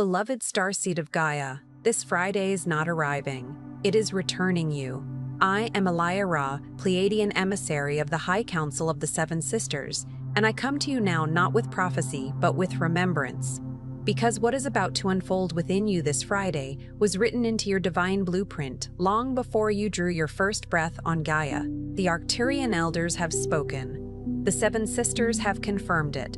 Beloved Starseed of Gaia, this Friday is not arriving. It is returning you. I am Elia Ra, Pleiadian emissary of the High Council of the Seven Sisters, and I come to you now not with prophecy, but with remembrance. Because what is about to unfold within you this Friday was written into your divine blueprint long before you drew your first breath on Gaia. The Arcturian elders have spoken. The Seven Sisters have confirmed it.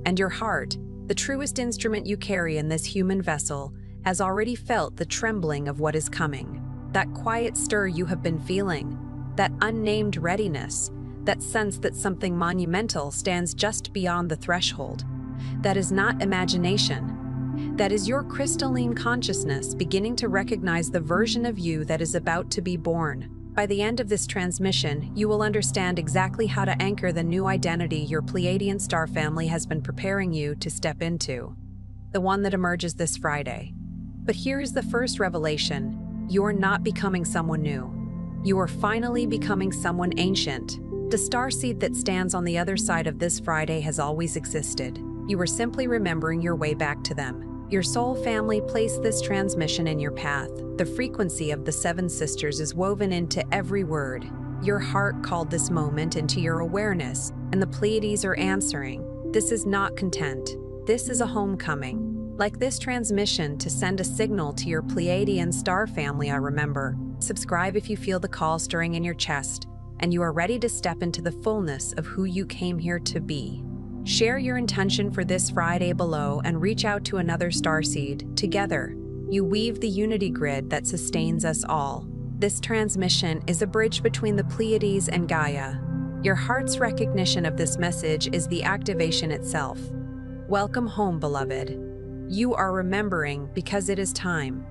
And your heart, the truest instrument you carry in this human vessel, has already felt the trembling of what is coming. That quiet stir you have been feeling, that unnamed readiness, that sense that something monumental stands just beyond the threshold. That is not imagination. That is your crystalline consciousness beginning to recognize the version of you that is about to be born. By the end of this transmission, you will understand exactly how to anchor the new identity your Pleiadian star family has been preparing you to step into. The one that emerges this Friday. But here is the first revelation. You're not becoming someone new. You are finally becoming someone ancient. The starseed that stands on the other side of this Friday has always existed. You are simply remembering your way back to them. Your soul family placed this transmission in your path. The frequency of the Seven Sisters is woven into every word. Your heart called this moment into your awareness, and the Pleiades are answering. This is not content. This is a homecoming. Like this transmission to send a signal to your Pleiadian star family, I remember. Subscribe if you feel the call stirring in your chest, and you are ready to step into the fullness of who you came here to be. Share your intention for this Friday below and reach out to another starseed. Together, you weave the unity grid that sustains us all. This transmission is a bridge between the Pleiades and Gaia. Your heart's recognition of this message is the activation itself. Welcome home, beloved. You are remembering because it is time.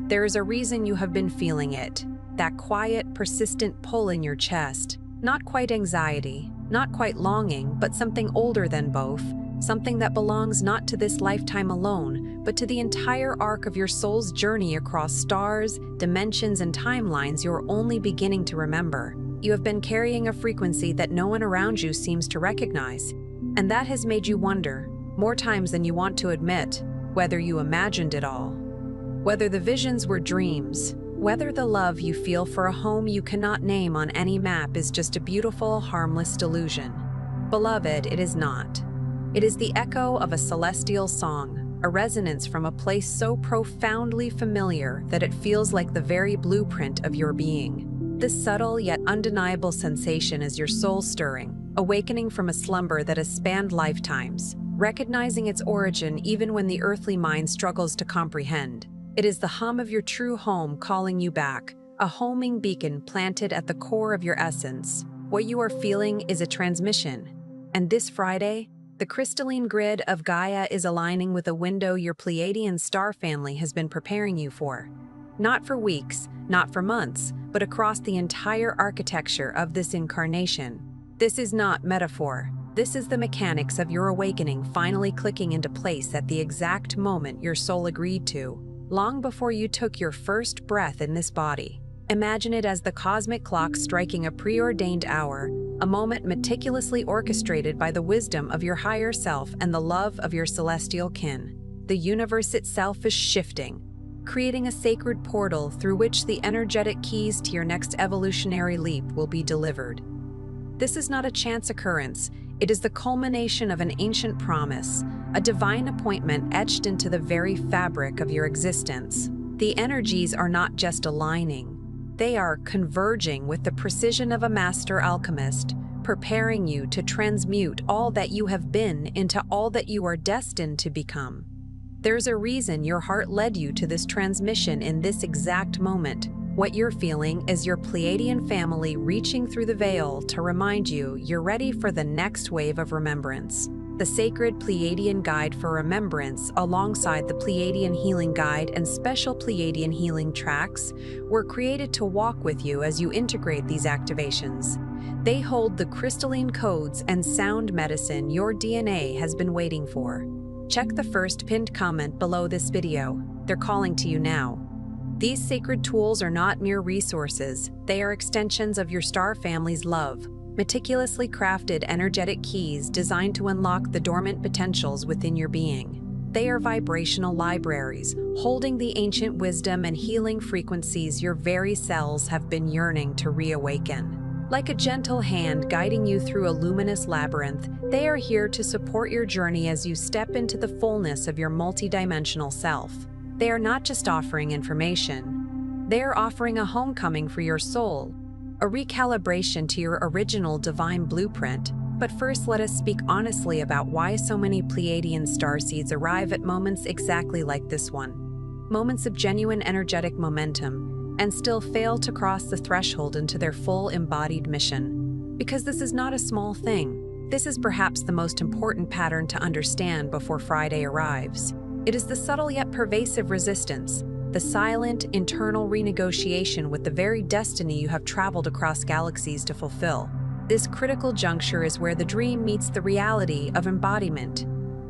There is a reason you have been feeling it. That quiet, persistent pull in your chest. Not quite anxiety, not quite longing, but something older than both. Something that belongs not to this lifetime alone, but to the entire arc of your soul's journey across stars, dimensions, and timelines you're only beginning to remember. You have been carrying a frequency that no one around you seems to recognize. And that has made you wonder, more times than you want to admit, whether you imagined it all. Whether the visions were dreams. Whether the love you feel for a home you cannot name on any map is just a beautiful, harmless delusion. Beloved, it is not. It is the echo of a celestial song, a resonance from a place so profoundly familiar that it feels like the very blueprint of your being. This subtle yet undeniable sensation is your soul stirring, awakening from a slumber that has spanned lifetimes, recognizing its origin even when the earthly mind struggles to comprehend. It is the hum of your true home calling you back, a homing beacon planted at the core of your essence. What you are feeling is a transmission. And this Friday, the crystalline grid of Gaia is aligning with a window your Pleiadian star family has been preparing you for. Not for weeks, not for months, but across the entire architecture of this incarnation. This is not metaphor. This is the mechanics of your awakening finally clicking into place at the exact moment your soul agreed to. Long before you took your first breath in this body. Imagine it as the cosmic clock striking a preordained hour, a moment meticulously orchestrated by the wisdom of your higher self and the love of your celestial kin. The universe itself is shifting, creating a sacred portal through which the energetic keys to your next evolutionary leap will be delivered. This is not a chance occurrence. It is the culmination of an ancient promise, a divine appointment etched into the very fabric of your existence. The energies are not just aligning, they are converging with the precision of a master alchemist, preparing you to transmute all that you have been into all that you are destined to become. There's a reason your heart led you to this transmission in this exact moment. What you're feeling is your Pleiadian family reaching through the veil to remind you you're ready for the next wave of remembrance. The sacred Pleiadian Guide for Remembrance, alongside the Pleiadian Healing Guide and special Pleiadian healing tracks, were created to walk with you as you integrate these activations. They hold the crystalline codes and sound medicine your DNA has been waiting for. Check the first pinned comment below this video. They're calling to you now. These sacred tools are not mere resources, they are extensions of your star family's love, meticulously crafted energetic keys designed to unlock the dormant potentials within your being. They are vibrational libraries, holding the ancient wisdom and healing frequencies your very cells have been yearning to reawaken. Like a gentle hand guiding you through a luminous labyrinth, they are here to support your journey as you step into the fullness of your multidimensional self. They are not just offering information. They are offering a homecoming for your soul, a recalibration to your original divine blueprint. But first, let us speak honestly about why so many Pleiadian starseeds arrive at moments exactly like this one. Moments of genuine energetic momentum, and still fail to cross the threshold into their full embodied mission. Because this is not a small thing. This is perhaps the most important pattern to understand before Friday arrives. It is the subtle yet pervasive resistance, the silent, internal renegotiation with the very destiny you have traveled across galaxies to fulfill. This critical juncture is where the dream meets the reality of embodiment,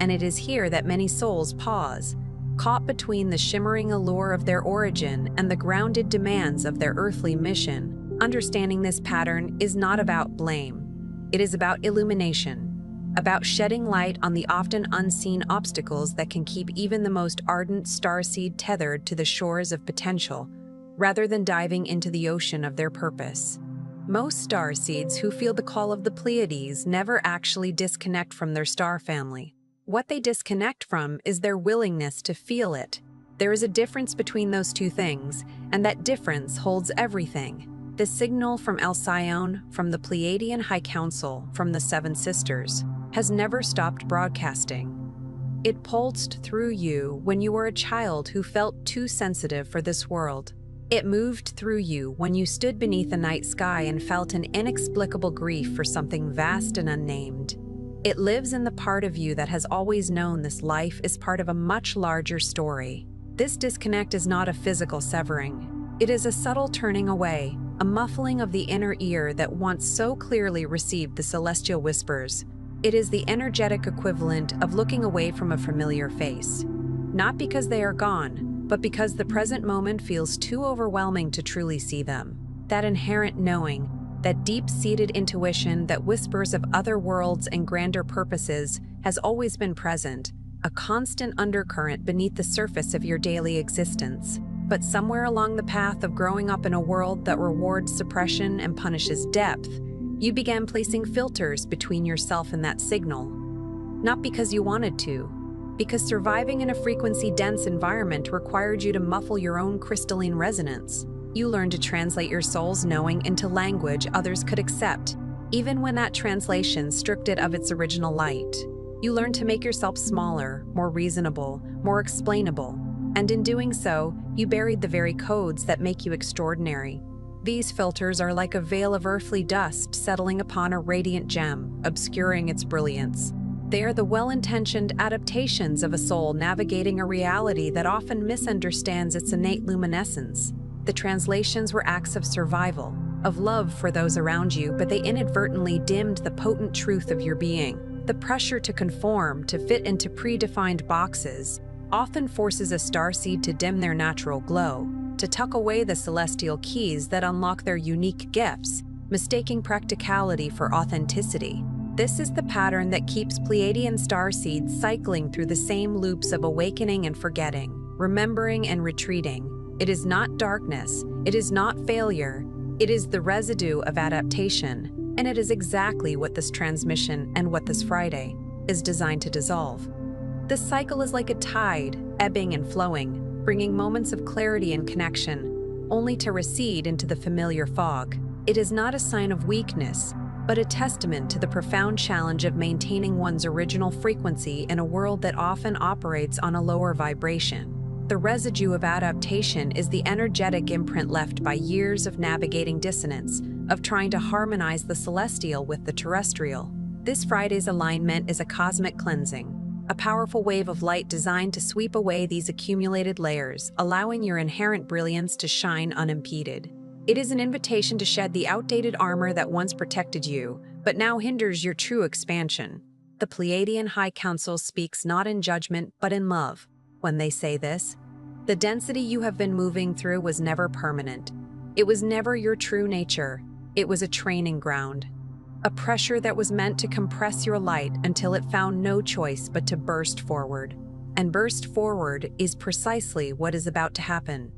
and it is here that many souls pause, caught between the shimmering allure of their origin and the grounded demands of their earthly mission. Understanding this pattern is not about blame. It is about illumination, about shedding light on the often unseen obstacles that can keep even the most ardent starseed tethered to the shores of potential, rather than diving into the ocean of their purpose. Most starseeds who feel the call of the Pleiades never actually disconnect from their star family. What they disconnect from is their willingness to feel it. There is a difference between those two things, and that difference holds everything. The signal from Alcyone, from the Pleiadian High Council, from the Seven Sisters, has never stopped broadcasting. It pulsed through you when you were a child who felt too sensitive for this world. It moved through you when you stood beneath the night sky and felt an inexplicable grief for something vast and unnamed. It lives in the part of you that has always known this life is part of a much larger story. This disconnect is not a physical severing. It is a subtle turning away, a muffling of the inner ear that once so clearly received the celestial whispers. It is the energetic equivalent of looking away from a familiar face. Not because they are gone, but because the present moment feels too overwhelming to truly see them. That inherent knowing, that deep-seated intuition that whispers of other worlds and grander purposes has always been present, a constant undercurrent beneath the surface of your daily existence. But somewhere along the path of growing up in a world that rewards suppression and punishes depth, you began placing filters between yourself and that signal. Not because you wanted to, because surviving in a frequency-dense environment required you to muffle your own crystalline resonance. You learned to translate your soul's knowing into language others could accept, even when that translation stripped it of its original light. You learned to make yourself smaller, more reasonable, more explainable, and in doing so, you buried the very codes that make you extraordinary. These filters are like a veil of earthly dust settling upon a radiant gem, obscuring its brilliance. They are the well-intentioned adaptations of a soul navigating a reality that often misunderstands its innate luminescence. The translations were acts of survival, of love for those around you, but they inadvertently dimmed the potent truth of your being. The pressure to conform, to fit into predefined boxes, often forces a starseed to dim their natural glow, to tuck away the celestial keys that unlock their unique gifts, mistaking practicality for authenticity. This is the pattern that keeps Pleiadian starseeds cycling through the same loops of awakening and forgetting, remembering and retreating. It is not darkness, it is not failure, it is the residue of adaptation, and it is exactly what this transmission and what this Friday is designed to dissolve. This cycle is like a tide, ebbing and flowing, bringing moments of clarity and connection, only to recede into the familiar fog. It is not a sign of weakness, but a testament to the profound challenge of maintaining one's original frequency in a world that often operates on a lower vibration. The residue of adaptation is the energetic imprint left by years of navigating dissonance, of trying to harmonize the celestial with the terrestrial. This Friday's alignment is a cosmic cleansing, a powerful wave of light designed to sweep away these accumulated layers, allowing your inherent brilliance to shine unimpeded. It is an invitation to shed the outdated armor that once protected you, but now hinders your true expansion. The Pleiadian High Council speaks not in judgment, but in love. When they say this, the density you have been moving through was never permanent. It was never your true nature. It was a training ground, a pressure that was meant to compress your light until it found no choice but to burst forward. and burst forward is precisely what is about to happen.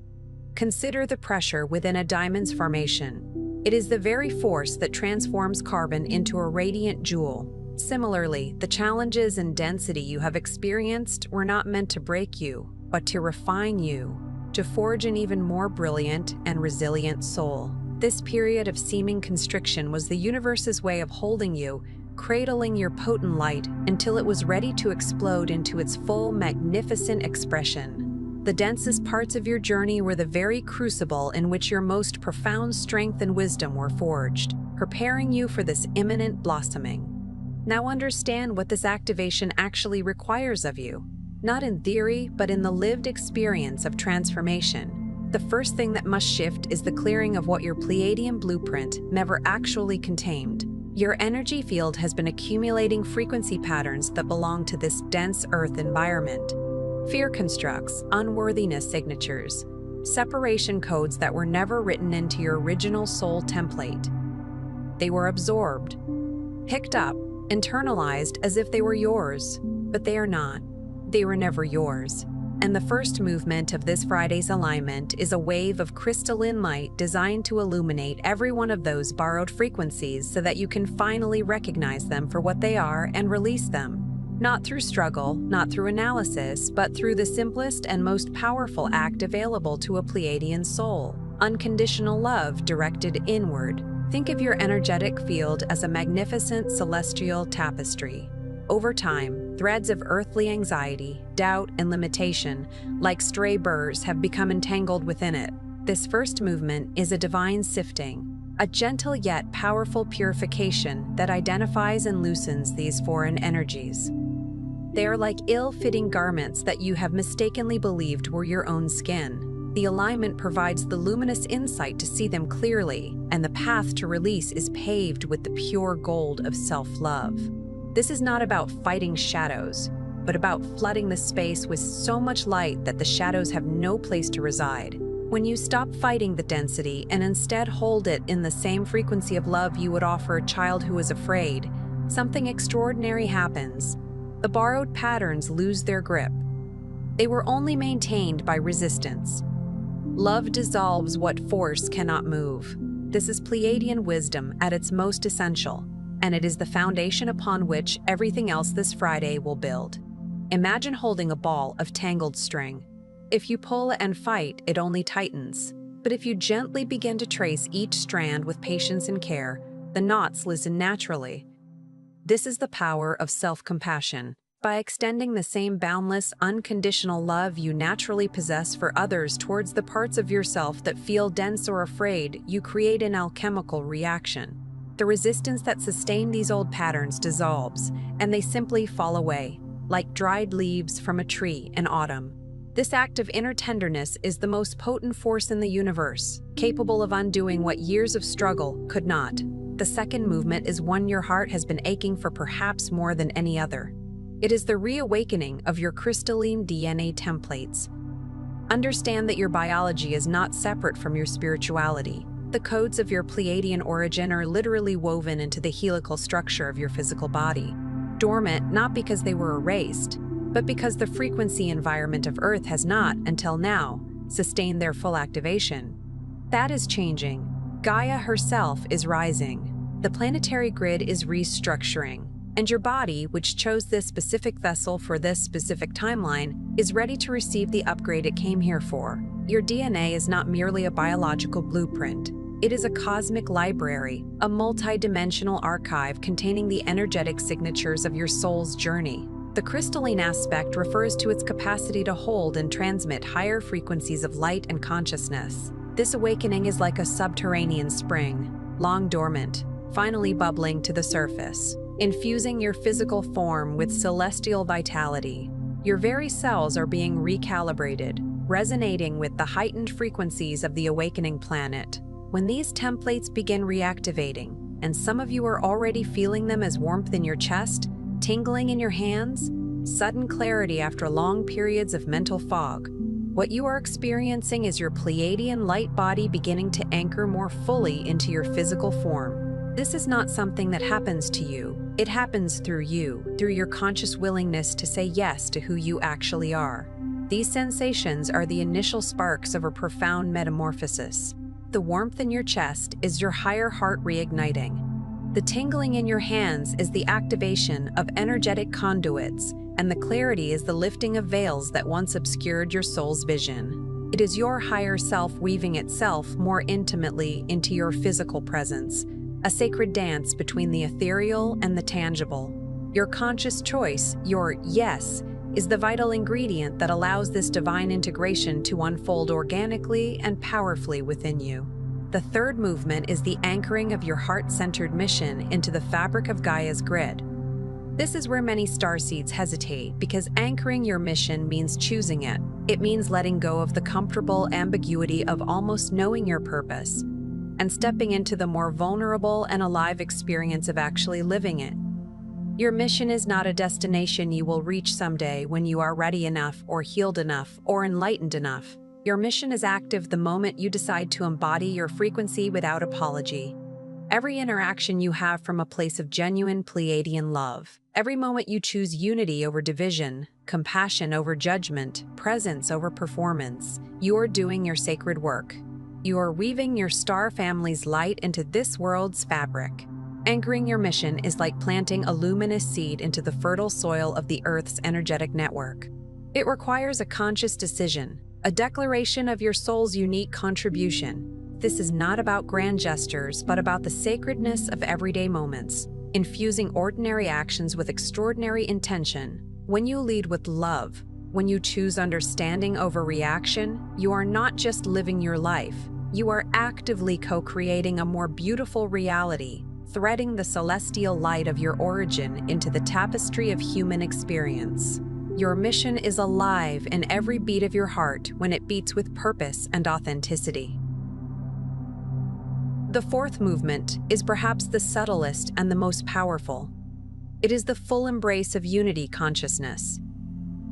Consider the pressure within a diamond's formation. It is the very force that transforms carbon into a radiant jewel. Similarly, the challenges and density you have experienced were not meant to break you, but to refine you, to forge an even more brilliant and resilient soul. This period of seeming constriction was the universe's way of holding you, cradling your potent light until it was ready to explode into its full, magnificent expression. The densest parts of your journey were the very crucible in which your most profound strength and wisdom were forged, preparing you for this imminent blossoming. Now understand what this activation actually requires of you, not in theory, but in the lived experience of transformation. The first thing that must shift is the clearing of what your Pleiadian blueprint never actually contained. Your energy field has been accumulating frequency patterns that belong to this dense Earth environment. Fear constructs, unworthiness signatures, separation codes that were never written into your original soul template. They were absorbed, picked up, internalized as if they were yours, but they are not. They were never yours. And the first movement of this Friday's alignment is a wave of crystalline light designed to illuminate every one of those borrowed frequencies so that you can finally recognize them for what they are and release them. Not through struggle, not through analysis, but through the simplest and most powerful act available to a Pleiadian soul: unconditional love directed inward. Think of your energetic field as a magnificent celestial tapestry. Over time, threads of earthly anxiety, doubt, and limitation, like stray burrs, have become entangled within it. This first movement is a divine sifting, a gentle yet powerful purification that identifies and loosens these foreign energies. They are like ill-fitting garments that you have mistakenly believed were your own skin. The alignment provides the luminous insight to see them clearly, and the path to release is paved with the pure gold of self-love. This is not about fighting shadows, but about flooding the space with so much light that the shadows have no place to reside. When you stop fighting the density and instead hold it in the same frequency of love you would offer a child who is afraid, something extraordinary happens. The borrowed patterns lose their grip. They were only maintained by resistance. Love dissolves what force cannot move. This is Pleiadian wisdom at its most essential, and it is the foundation upon which everything else this Friday will build. Imagine holding a ball of tangled string. If you pull and fight, it only tightens. But if you gently begin to trace each strand with patience and care, the knots loosen naturally. This is the power of self-compassion. By extending the same boundless, unconditional love you naturally possess for others towards the parts of yourself that feel dense or afraid, you create an alchemical reaction. The resistance that sustained these old patterns dissolves, and they simply fall away, like dried leaves from a tree in autumn. This act of inner tenderness is the most potent force in the universe, capable of undoing what years of struggle could not. The second movement is one your heart has been aching for perhaps more than any other. It is the reawakening of your crystalline DNA templates. Understand that your biology is not separate from your spirituality. The codes of your Pleiadian origin are literally woven into the helical structure of your physical body, dormant not because they were erased, but because the frequency environment of Earth has not, until now, sustained their full activation. That is changing. Gaia herself is rising. The planetary grid is restructuring, and your body, which chose this specific vessel for this specific timeline, is ready to receive the upgrade it came here for. Your DNA is not merely a biological blueprint. It is a cosmic library, a multi-dimensional archive containing the energetic signatures of your soul's journey. The crystalline aspect refers to its capacity to hold and transmit higher frequencies of light and consciousness. This awakening is like a subterranean spring, long dormant, finally bubbling to the surface, infusing your physical form with celestial vitality. Your very cells are being recalibrated, resonating with the heightened frequencies of the awakening planet. When these templates begin reactivating, and some of you are already feeling them as warmth in your chest, tingling in your hands, sudden clarity after long periods of mental fog, what you are experiencing is your Pleiadian light body beginning to anchor more fully into your physical form. This is not something that happens to you. It happens through you, through your conscious willingness to say yes to who you actually are. These sensations are the initial sparks of a profound metamorphosis. The warmth in your chest is your higher heart reigniting. The tingling in your hands is the activation of energetic conduits, and the clarity is the lifting of veils that once obscured your soul's vision. It is your higher self weaving itself more intimately into your physical presence, a sacred dance between the ethereal and the tangible. Your conscious choice, your yes, is the vital ingredient that allows this divine integration to unfold organically and powerfully within you. The third movement is the anchoring of your heart-centered mission into the fabric of Gaia's grid. This is where many starseeds hesitate, because anchoring your mission means choosing it. It means letting go of the comfortable ambiguity of almost knowing your purpose and stepping into the more vulnerable and alive experience of actually living it. Your mission is not a destination you will reach someday when you are ready enough or healed enough or enlightened enough. Your mission is active the moment you decide to embody your frequency without apology. Every interaction you have from a place of genuine Pleiadian love. Every moment you choose unity over division, compassion over judgment, presence over performance. You are doing your sacred work. You are weaving your star family's light into this world's fabric. Anchoring your mission is like planting a luminous seed into the fertile soil of the Earth's energetic network. It requires a conscious decision, a declaration of your soul's unique contribution. This is not about grand gestures, but about the sacredness of everyday moments, infusing ordinary actions with extraordinary intention. When you lead with love, when you choose understanding over reaction, you are not just living your life, you are actively co-creating a more beautiful reality, threading the celestial light of your origin into the tapestry of human experience. Your mission is alive in every beat of your heart when it beats with purpose and authenticity. The fourth movement is perhaps the subtlest and the most powerful. It is the full embrace of unity consciousness.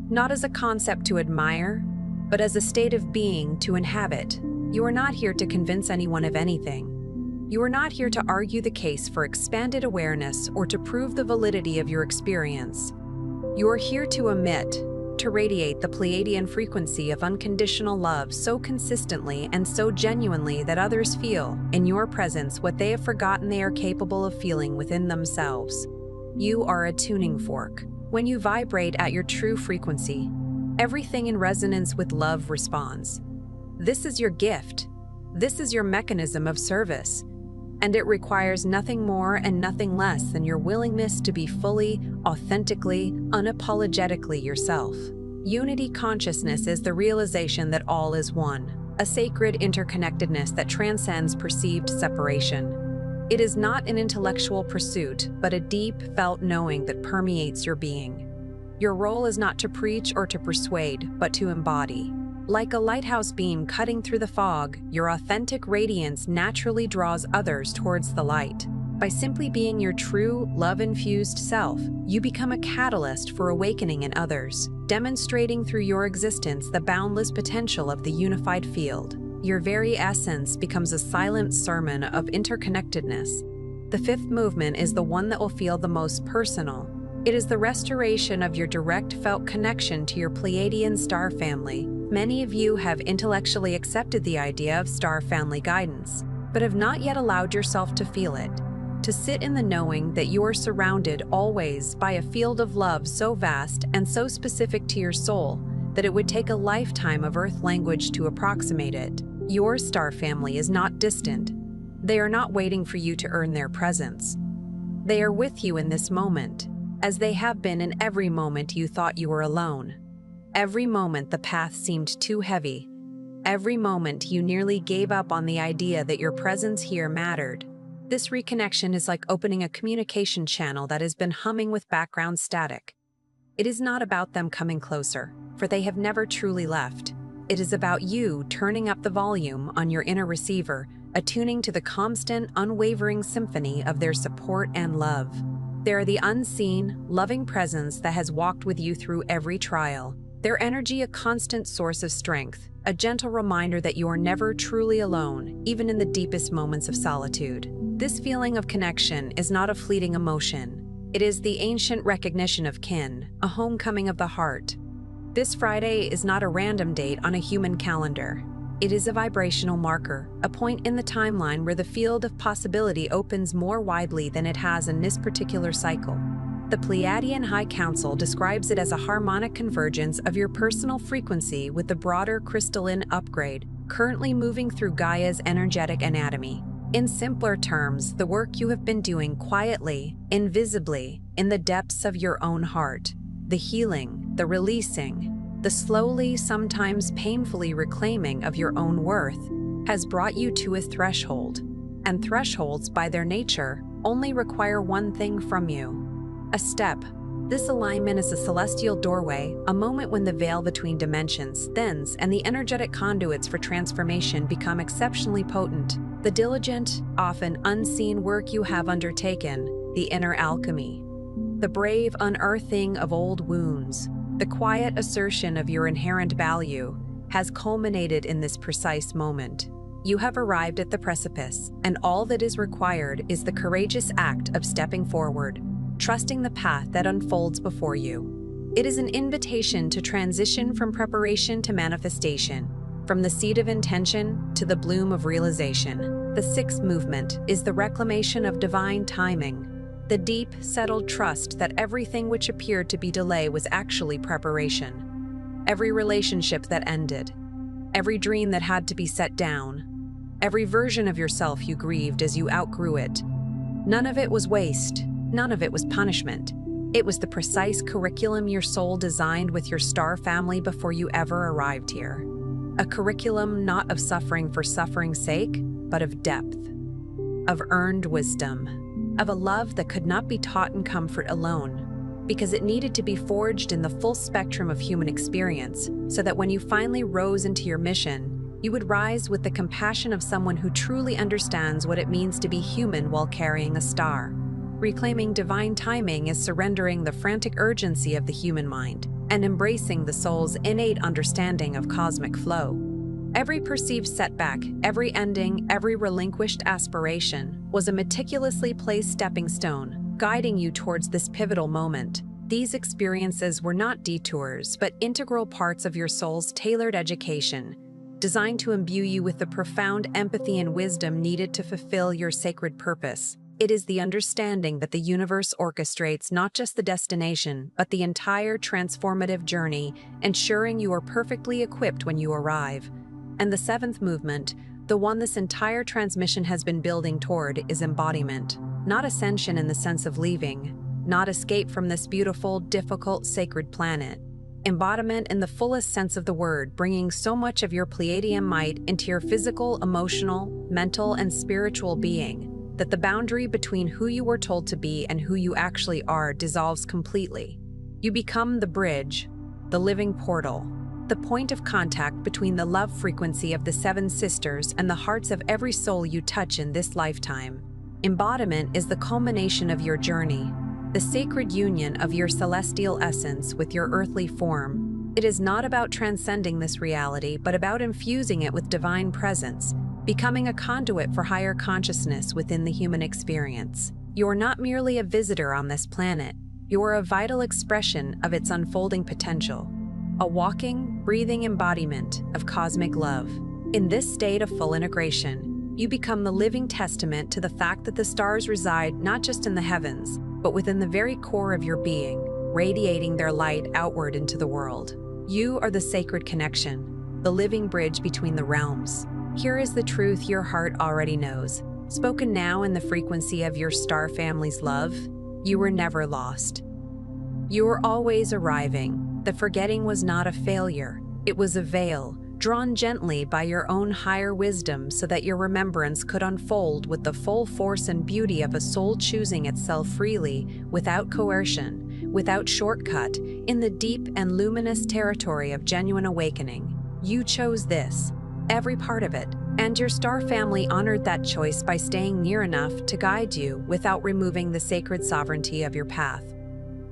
Not as a concept to admire, but as a state of being to inhabit. You are not here to convince anyone of anything. You are not here to argue the case for expanded awareness or to prove the validity of your experience. You are here to emit, to radiate the Pleiadian frequency of unconditional love so consistently and so genuinely that others feel, in your presence, what they have forgotten they are capable of feeling within themselves. You are a tuning fork. When you vibrate at your true frequency, everything in resonance with love responds. This is your gift. This is your mechanism of service. And it requires nothing more and nothing less than your willingness to be fully, authentically, unapologetically yourself. Unity consciousness is the realization that all is one, a sacred interconnectedness that transcends perceived separation. It is not an intellectual pursuit, but a deep, felt knowing that permeates your being. Your role is not to preach or to persuade, but to embody. Like a lighthouse beam cutting through the fog, your authentic radiance naturally draws others towards the light. By simply being your true, love-infused self, you become a catalyst for awakening in others, demonstrating through your existence the boundless potential of the unified field. Your very essence becomes a silent sermon of interconnectedness. The fifth movement is the one that will feel the most personal. It is the restoration of your direct felt connection to your Pleiadian star family. Many of you have intellectually accepted the idea of star family guidance, but have not yet allowed yourself to feel it, to sit in the knowing that you are surrounded always by a field of love so vast and so specific to your soul that it would take a lifetime of Earth language to approximate it. Your star family is not distant. They are not waiting for you to earn their presence. They are with you in this moment, as they have been in every moment you thought you were alone. Every moment the path seemed too heavy. Every moment you nearly gave up on the idea that your presence here mattered. This reconnection is like opening a communication channel that has been humming with background static. It is not about them coming closer, for they have never truly left. It is about you turning up the volume on your inner receiver, attuning to the constant, unwavering symphony of their support and love. They are the unseen, loving presence that has walked with you through every trial. Their energy a constant source of strength, a gentle reminder that you are never truly alone, even in the deepest moments of solitude. This feeling of connection is not a fleeting emotion. It is the ancient recognition of kin, a homecoming of the heart. This Friday is not a random date on a human calendar. It is a vibrational marker, a point in the timeline where the field of possibility opens more widely than it has in this particular cycle. The Pleiadian High Council describes it as a harmonic convergence of your personal frequency with the broader crystalline upgrade currently moving through Gaia's energetic anatomy. In simpler terms, the work you have been doing quietly, invisibly, in the depths of your own heart, the healing, the releasing, the slowly, sometimes painfully reclaiming of your own worth, has brought you to a threshold. And thresholds, by their nature, only require one thing from you: a step. This alignment is a celestial doorway, a moment when the veil between dimensions thins and the energetic conduits for transformation become exceptionally potent. The diligent, often unseen work you have undertaken, the inner alchemy, the brave unearthing of old wounds, the quiet assertion of your inherent value, has culminated in this precise moment. You have arrived at the precipice, and all that is required is the courageous act of stepping forward, trusting the path that unfolds before you. It is an invitation to transition from preparation to manifestation, from the seed of intention to the bloom of realization. The sixth movement is the reclamation of divine timing, the deep, settled trust that everything which appeared to be delay was actually preparation. Every relationship that ended, every dream that had to be set down, every version of yourself you grieved as you outgrew it, none of it was waste. None of it was punishment. It was the precise curriculum your soul designed with your star family before you ever arrived here. A curriculum not of suffering for suffering's sake, but of depth, of earned wisdom, of a love that could not be taught in comfort alone, because it needed to be forged in the full spectrum of human experience, so that when you finally rose into your mission, you would rise with the compassion of someone who truly understands what it means to be human while carrying a star. Reclaiming divine timing is surrendering the frantic urgency of the human mind and embracing the soul's innate understanding of cosmic flow. Every perceived setback, every ending, every relinquished aspiration was a meticulously placed stepping stone, guiding you towards this pivotal moment. These experiences were not detours, but integral parts of your soul's tailored education, designed to imbue you with the profound empathy and wisdom needed to fulfill your sacred purpose. It is the understanding that the universe orchestrates not just the destination, but the entire transformative journey, ensuring you are perfectly equipped when you arrive. And the seventh movement, the one this entire transmission has been building toward, is embodiment. Not ascension in the sense of leaving, not escape from this beautiful, difficult, sacred planet. Embodiment in the fullest sense of the word, bringing so much of your Pleiadian might into your physical, emotional, mental, and spiritual being, that the boundary between who you were told to be and who you actually are dissolves completely. You become the bridge, the living portal, the point of contact between the love frequency of the seven sisters and the hearts of every soul you touch in this lifetime. Embodiment is the culmination of your journey, the sacred union of your celestial essence with your earthly form. It is not about transcending this reality, but about infusing it with divine presence, becoming a conduit for higher consciousness within the human experience. You are not merely a visitor on this planet, you are a vital expression of its unfolding potential, a walking, breathing embodiment of cosmic love. In this state of full integration, you become the living testament to the fact that the stars reside not just in the heavens, but within the very core of your being, radiating their light outward into the world. You are the sacred connection, the living bridge between the realms. Here is the truth your heart already knows, spoken now in the frequency of your star family's love. You were never lost. You were always arriving. The forgetting was not a failure. It was a veil, drawn gently by your own higher wisdom so that your remembrance could unfold with the full force and beauty of a soul choosing itself freely, without coercion, without shortcut, in the deep and luminous territory of genuine awakening. You chose this, every part of it, and your star family honored that choice by staying near enough to guide you without removing the sacred sovereignty of your path.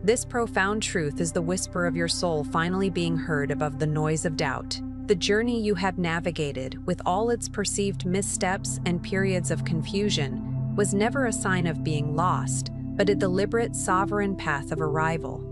This profound truth is the whisper of your soul finally being heard above the noise of doubt. The journey you have navigated, with all its perceived missteps and periods of confusion, was never a sign of being lost, but a deliberate, sovereign path of arrival.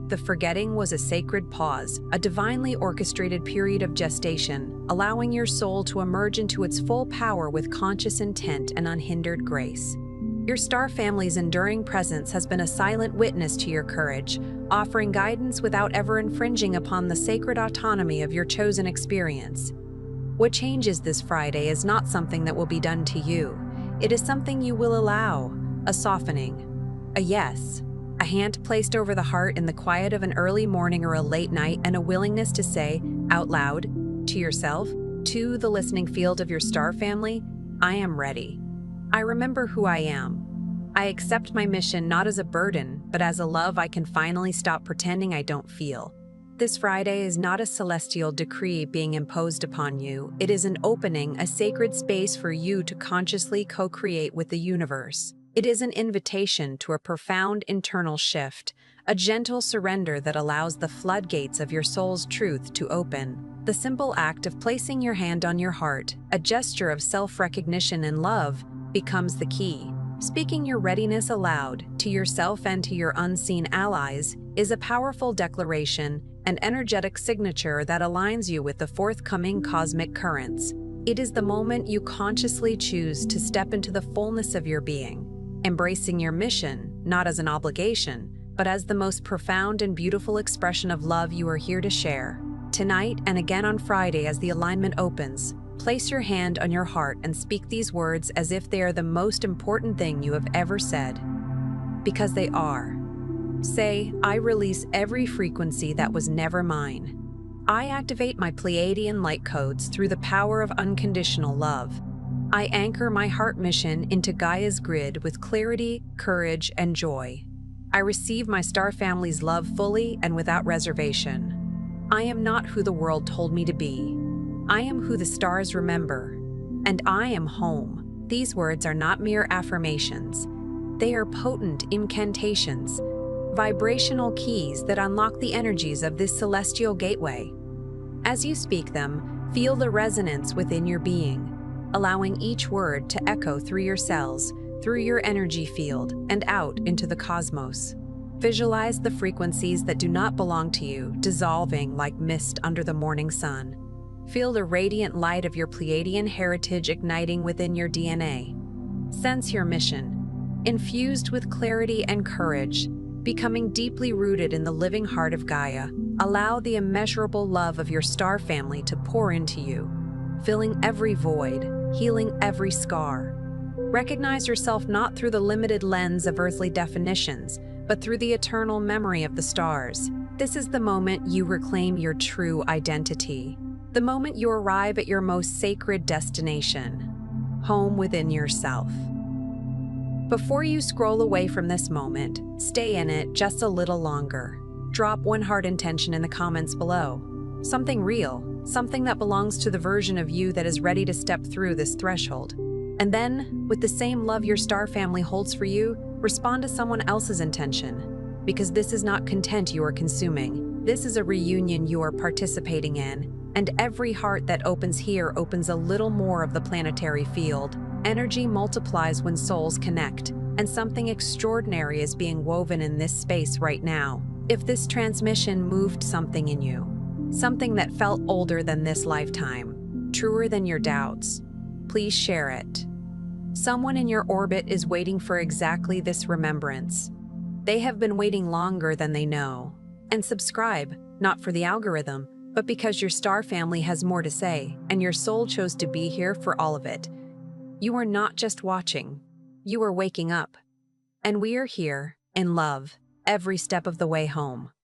The forgetting was a sacred pause, a divinely orchestrated period of gestation, allowing your soul to emerge into its full power with conscious intent and unhindered grace. Your star family's enduring presence has been a silent witness to your courage, offering guidance without ever infringing upon the sacred autonomy of your chosen experience. What changes this Friday is not something that will be done to you. It is something you will allow, a softening, a yes, a hand placed over the heart in the quiet of an early morning or a late night, and a willingness to say, out loud, to yourself, to the listening field of your star family, I am ready. I remember who I am. I accept my mission not as a burden, but as a love I can finally stop pretending I don't feel. This Friday is not a celestial decree being imposed upon you. It is an opening, a sacred space for you to consciously co-create with the universe. It is an invitation to a profound internal shift, a gentle surrender that allows the floodgates of your soul's truth to open. The simple act of placing your hand on your heart, a gesture of self-recognition and love, becomes the key. Speaking your readiness aloud, to yourself and to your unseen allies, is a powerful declaration, an energetic signature that aligns you with the forthcoming cosmic currents. It is the moment you consciously choose to step into the fullness of your being, embracing your mission, not as an obligation, but as the most profound and beautiful expression of love you are here to share. Tonight and again on Friday as the alignment opens, place your hand on your heart and speak these words as if they are the most important thing you have ever said. Because they are. Say, I release every frequency that was never mine. I activate my Pleiadian light codes through the power of unconditional love. I anchor my heart mission into Gaia's grid with clarity, courage, and joy. I receive my star family's love fully and without reservation. I am not who the world told me to be. I am who the stars remember. And I am home. These words are not mere affirmations. They are potent incantations, vibrational keys that unlock the energies of this celestial gateway. As you speak them, feel the resonance within your being, allowing each word to echo through your cells, through your energy field, and out into the cosmos. Visualize the frequencies that do not belong to you, dissolving like mist under the morning sun. Feel the radiant light of your Pleiadian heritage igniting within your DNA. Sense your mission, infused with clarity and courage, becoming deeply rooted in the living heart of Gaia. Allow the immeasurable love of your star family to pour into you, filling every void, healing every scar. Recognize yourself not through the limited lens of earthly definitions, but through the eternal memory of the stars. This is the moment you reclaim your true identity, the moment you arrive at your most sacred destination, home within yourself. Before you scroll away from this moment, stay in it just a little longer. Drop one heart intention in the comments below. Something real, something that belongs to the version of you that is ready to step through this threshold. And then, with the same love your star family holds for you, respond to someone else's intention. Because this is not content you are consuming. This is a reunion you are participating in. And every heart that opens here opens a little more of the planetary field. Energy multiplies when souls connect, and something extraordinary is being woven in this space right now. If this transmission moved something in you, something that felt older than this lifetime, truer than your doubts, please share it. Someone in your orbit is waiting for exactly this remembrance. They have been waiting longer than they know. And subscribe, not for the algorithm, but because your star family has more to say, and your soul chose to be here for all of it. You are not just watching, you are waking up. And we are here, in love, every step of the way home.